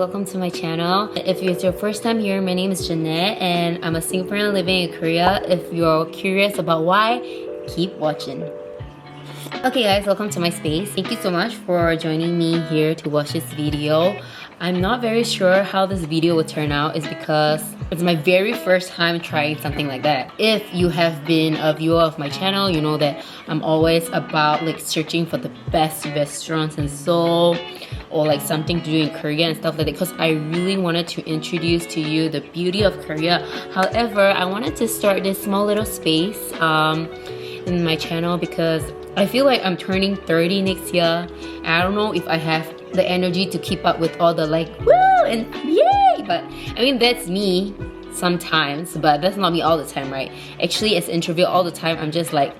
welcome to my channel. If it's your first time here, my name is Jeanette and I'm a Singaporean living in Korea. If you're curious about why, keep watching. Okay guys, welcome to my space. Thank you so much for joining me here to watch this video. I'm not very sure how this video will turn out is because it's my very first time trying something like that. If you have been a viewer of my channel, you know that I'm always about like searching for the best restaurants in Seoul or like something to do in Korea and stuff like that because I really wanted to introduce to you the beauty of Korea. However, I wanted to start this small little space in my channel because I feel like I'm turning 30 next year and I don't know if I have the energy to keep up with all the like woo and yay, but I mean that's me sometimes, but that's not me all the time, right? Actually, as an introvert all the time, I'm just like,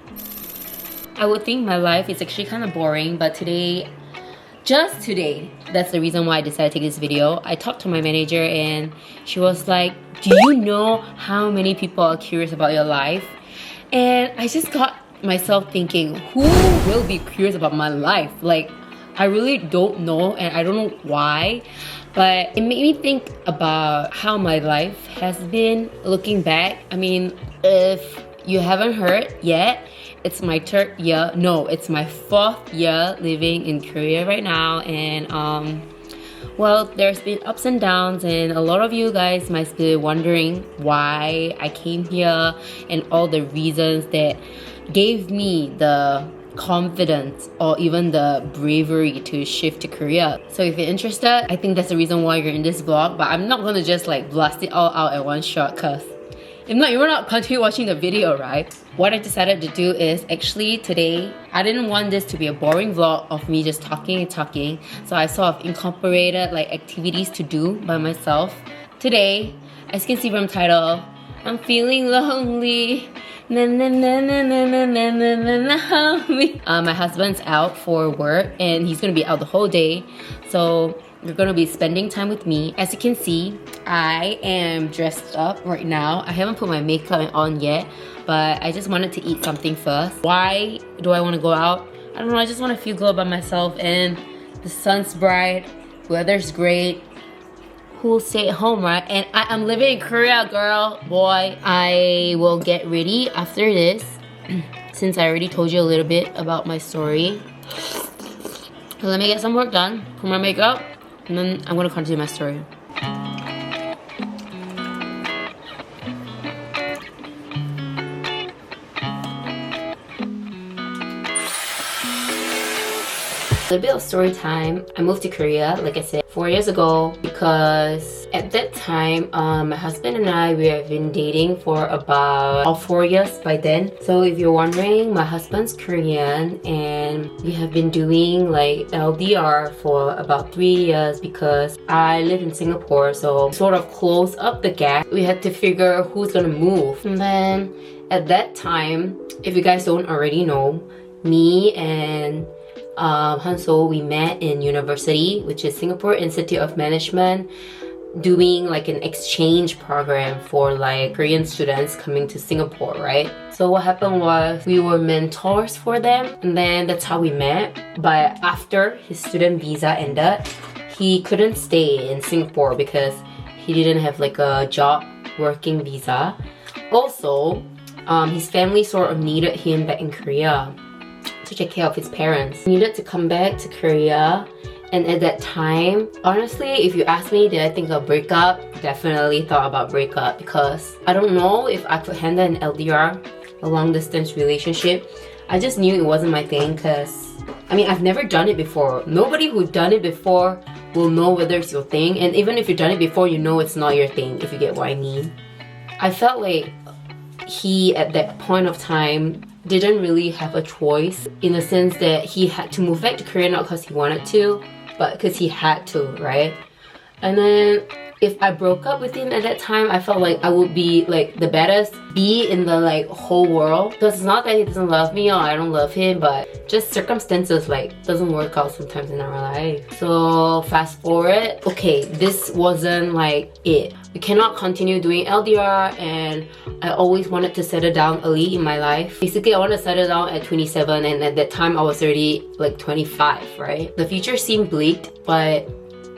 I would think my life is actually kind of boring, but today, just today, that's the reason why I decided to take this video. I talked to my manager and she was like, do you know how many people are curious about your life? And I just got myself thinking, who will be curious about my life? Like, I really don't know and I don't know why, but it made me think about how my life has been looking back. I mean, if you haven't heard yet, it's my third year, no, it's my fourth year living in Korea right now, and well, there's been ups and downs and a lot of you guys might be wondering why I came here and all the reasons that gave me the confidence or even the bravery to shift to Korea. So if you're interested, I think that's the reason why you're in this vlog, but I'm not gonna just like blast it all out at one shot because if not, you will not continue watching the video, right? What I decided to do is actually today, I didn't want this to be a boring vlog of me just talking and talking, so I sort of incorporated like activities to do by myself. Today, as you can see from the title, I'm feeling lonely. Na, na, na, na, na, na, na, na, na, na. My husband's out for work and he's gonna be out the whole day, so you're gonna be spending time with me. As you can see, I am dressed up right now. I haven't put my makeup on yet, but I just wanted to eat something first. Why do I want to go out? I don't know, I just want to feel good by myself and the sun's bright, weather's great. Who'll stay at home, right? And I'm living in Korea, girl, boy. I will get ready after this since I already told you a little bit about my story. So let me get some work done, put my makeup, and then I'm gonna continue my story. A little bit of story time. I moved to Korea, like I said, 4 years ago because at that time, my husband and I, we have been dating for about 4 years by then. So if you're wondering, my husband's Korean and we have been doing like LDR for about 3 years because I live in Singapore, so sort of close up the gap. We had to figure who's gonna move. And then at that time, if you guys don't already know, me and Hansol, we met in university, which is Singapore Institute of Management, doing like an exchange program for like Korean students coming to Singapore, right? So what happened was we were mentors for them and then that's how we met. But after his student visa ended, he couldn't stay in Singapore because he didn't have like a job working visa. Also, his family sort of needed him back in Korea to take care of his parents. He needed to come back to Korea, and at that time, honestly, if you ask me, did I think of breakup? Definitely thought about breakup because I don't know if I could handle an LDR, a long distance relationship. I just knew it wasn't my thing because, I mean, I've never done it before. Nobody who's done it before will know whether it's your thing, and even if you've done it before, you know it's not your thing, if you get what I mean. I felt like he, at that point of time, didn't really have a choice in the sense that he had to move back to Korea not because he wanted to, but because he had to, right? And then if I broke up with him at that time, I felt like I would be like the baddest bee in the like whole world. Because it's not that he doesn't love me or I don't love him, but just circumstances like doesn't work out sometimes in our life. So fast forward, okay, this wasn't like it. We cannot continue doing LDR and I always wanted to settle down early in my life. Basically, I wanted to settle down at 27 and at that time I was already like 25, right? The future seemed bleak, but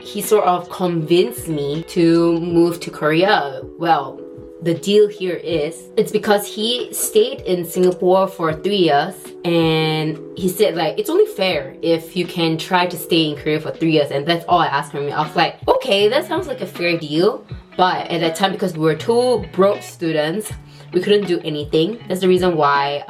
he sort of convinced me to move to Korea. Well, the deal here is, it's because he stayed in Singapore for 3 years and he said like, it's only fair if you can try to stay in Korea for 3 years, and that's all I asked from him. I was like, okay, that sounds like a fair deal. But at that time, because we were two broke students, we couldn't do anything. That's the reason why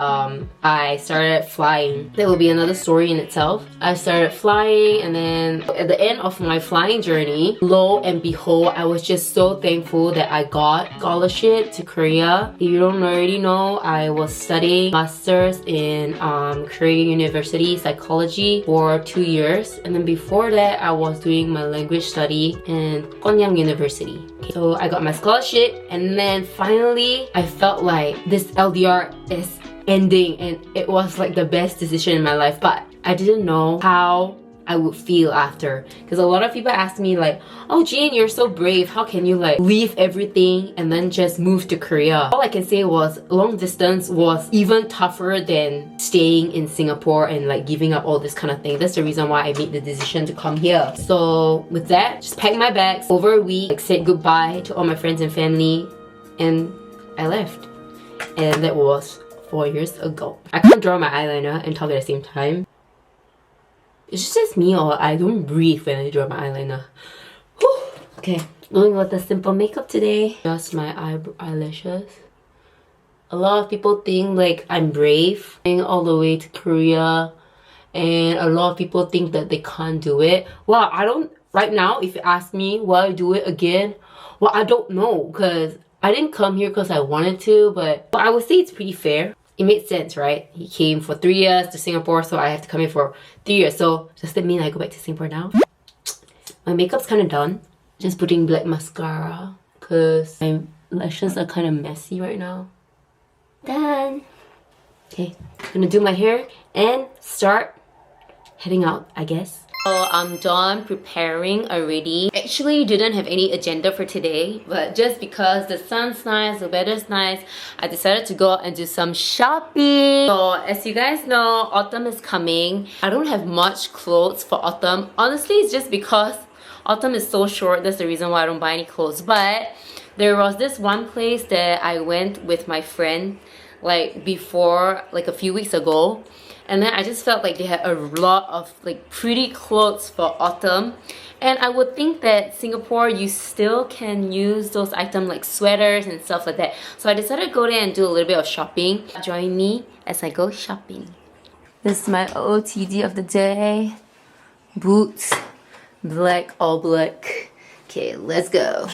I started flying. That will be another story in itself. I started flying, and then at the end of my flying journey, lo and behold, I was just so thankful that I got scholarship to Korea. If you don't already know, I was studying masters in Korea University psychology for 2 years, and then before that, I was doing my language study in Konyang University. So I got my scholarship, and then finally I felt like this LDR is ending, and it was like the best decision in my life. But I didn't know how I would feel after, because a lot of people ask me like, oh Jean, you're so brave, how can you like leave everything and then just move to Korea? All I can say was long distance was even tougher than staying in Singapore and like giving up all this kind of thing. That's the reason why I made the decision to come here. So with that, just packed my bags over a week, like, said goodbye to all my friends and family, and I left. And that was 4 years ago. I can't draw my eyeliner and talk at the same time. It's just me, or I don't breathe when I draw my eyeliner. Whew. Okay, going with the simple makeup today. Just my eyelashes. A lot of people think like I'm brave, going all the way to Korea, and a lot of people think that they can't do it. Well, I don't, right now, if you ask me, will I do it again? Well, I don't know, because I didn't come here because I wanted to, but I would say it's pretty fair. It made sense, right? He came for 3 years to Singapore, so I have to come here for 3 years. So does that mean I go back to Singapore now? My makeup's kind of done. Just putting black mascara because my lashes are kind of messy right now. Done. Okay, gonna do my hair and start heading out, I guess. So I'm done preparing already. Actually didn't have any agenda for today, but just because the sun's nice, the weather's nice, I decided to go out and do some shopping. So as you guys know, autumn is coming. I don't have much clothes for autumn. Honestly, it's just because autumn is so short. That's the reason why I don't buy any clothes. But there was this one place that I went with my friend like before, like a few weeks ago. And then I just felt like they had a lot of like pretty clothes for autumn. And I would think that Singapore, you still can use those items like sweaters and stuff like that. So I decided to go there and do a little bit of shopping. Join me as I go shopping. This is my OOTD of the day. Boots, black, all black. Okay, let's go.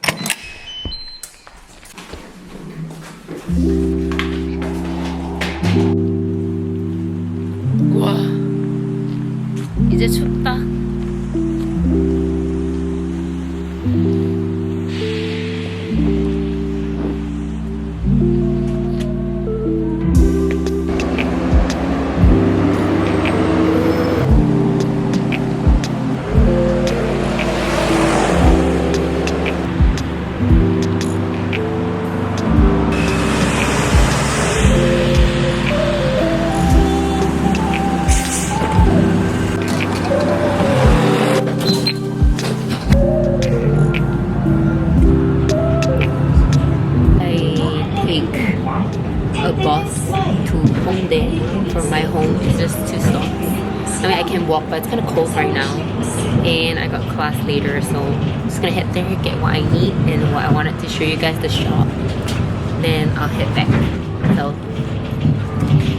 와, 이제 춥다. From my home, it's just 2 stops. I mean, I can walk, but it's kind of cold right now, and I got class later, so I'm just gonna head there, get what I need and what I wanted to show you guys the shop. Then I'll head back. So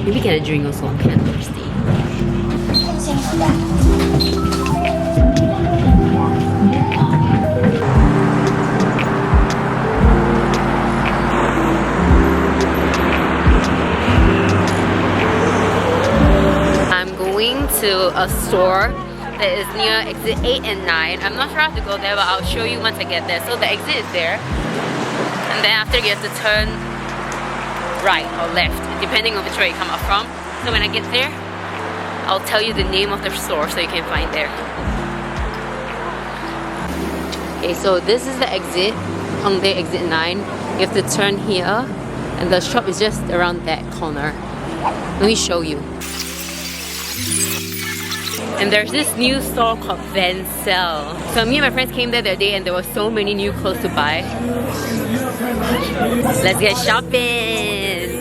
maybe get a drink also. I'm kind of thirsty. To a store that is near exit 8 and 9. I'm not sure how to go there, but I'll show you once I get there. So the exit is there, and then after you have to turn right or left depending on which way you come up from. So when I get there, I'll tell you the name of the store so you can find there. Okay, so this is the exit, Hongdae exit 9. You have to turn here, and the shop is just around that corner. Let me show you. And there's this new store called Hansol. So me and my friends came there the other day and there were so many new clothes to buy. Let's get shopping!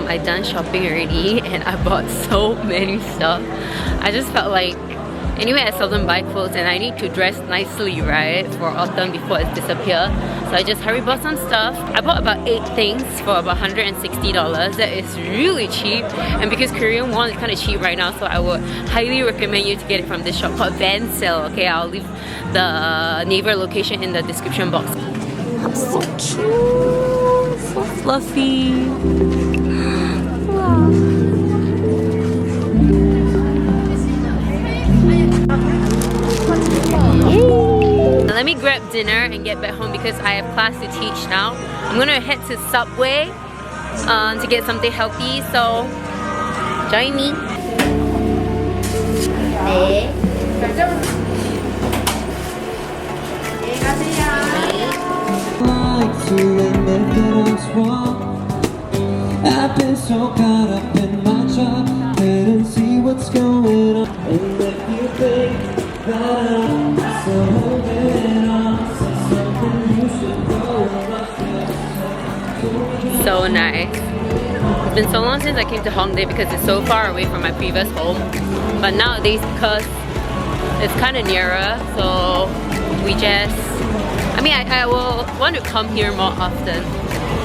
I done shopping already and I bought so many stuff. I just felt like, anyway, I seldom buy clothes and I need to dress nicely, right, for autumn before it disappears. So I just hurry bought some stuff. I bought about 8 things for about $160. That is really cheap, and because Korean won is kind of cheap right now, so I would highly recommend you to get it from this shop called Hansol. Okay, I'll leave the neighbor location in the description box. So cute, so fluffy. Let me grab dinner and get back home because I have class to teach now. I'm gonna head to Subway to get something healthy, so join me. I've been so caught up in my job, couldn't see what's going on. And if you think that I'm still holding on, say something you should go. So nice. It's been so long since I came to Hongdae because it's so far away from my previous home. But nowadays, because it's kind of nearer, so we just... I will want to come here more often.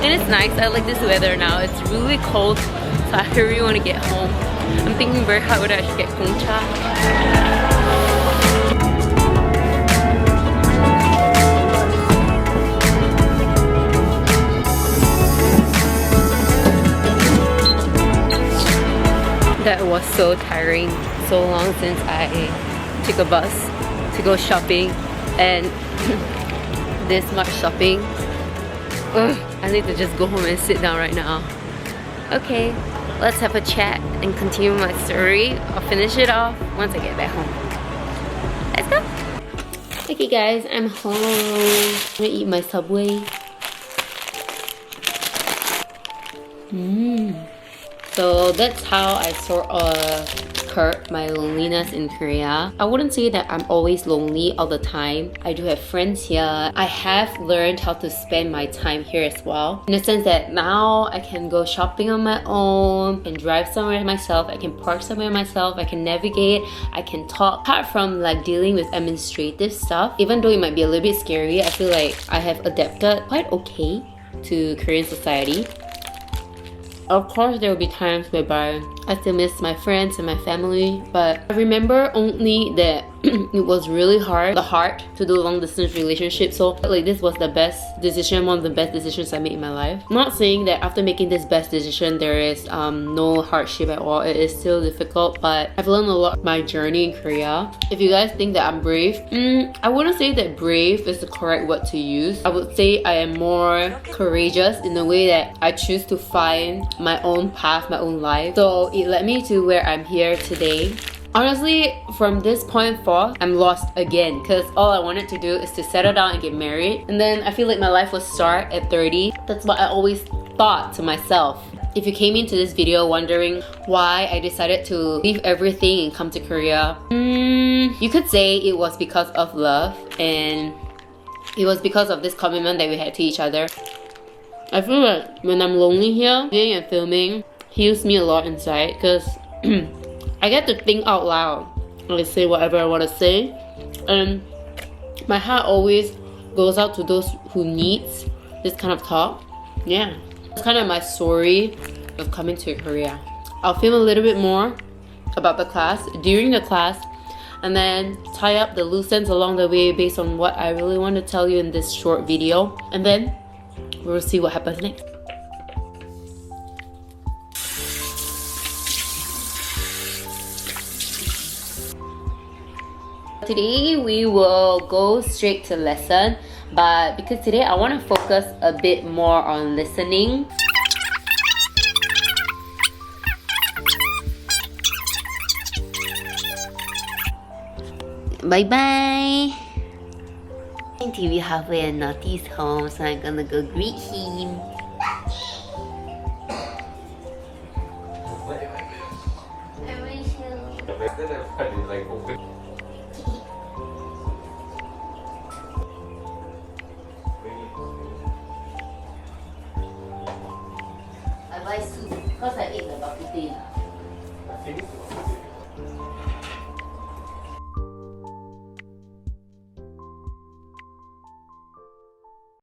And it's nice, I like this weather now. It's really cold, so I really want to get home. I'm thinking very hard whether I should get gongcha. That was so tiring. So long since I took a bus to go shopping, and this much shopping. Ugh, I need to just go home and sit down right now. Okay, let's have a chat and continue my story. I'll finish it off once I get back home. Let's go! Okay guys, I'm home. I'm gonna eat my Subway. So that's how I sort of curb my loneliness in Korea. I wouldn't say that I'm always lonely all the time. I do have friends here. I have learned how to spend my time here as well. In the sense that now I can go shopping on my own, I can drive somewhere myself, I can park somewhere myself, I can navigate, I can talk. Apart from like dealing with administrative stuff, even though it might be a little bit scary, I feel like I have adapted quite okay to Korean society. Of course, there will be times whereby I still miss my friends and my family, but I remember only that it was really hard to do long distance relationships. So like this was the best decision, one of the best decisions I made in my life. I'm not saying that after making this best decision there is no hardship at all. It is still difficult, but I've learned a lot of my journey in Korea. If you guys think that I'm brave, I wouldn't say that brave is the correct word to use. I would say I am more courageous in the way that I choose to find my own path, my own life. So it led me to where I'm here today. Honestly, from this point forth, I'm lost again because all I wanted to do is to settle down and get married. And then I feel like my life will start at 30. That's what I always thought to myself. If you came into this video wondering why I decided to leave everything and come to Korea, You could say it was because of love, and it was because of this commitment that we had to each other. I feel like when I'm lonely here, doing and filming heals me a lot inside, because I get to think out loud. I say whatever I want to say, and my heart always goes out to those who needs this kind of talk. Yeah, it's kind of my story of coming to Korea. I'll film a little bit more about the class during the class, and then tie up the loose ends along the way based on what I really want to tell you in this short video, and then we'll see what happens next. Today we will go straight to lesson, but because today I want to focus a bit more on listening. Bye bye. TV halfway and Naughty's home, so I'm gonna go greet him. I wish you. I buy soup because I ate the bak kut teh.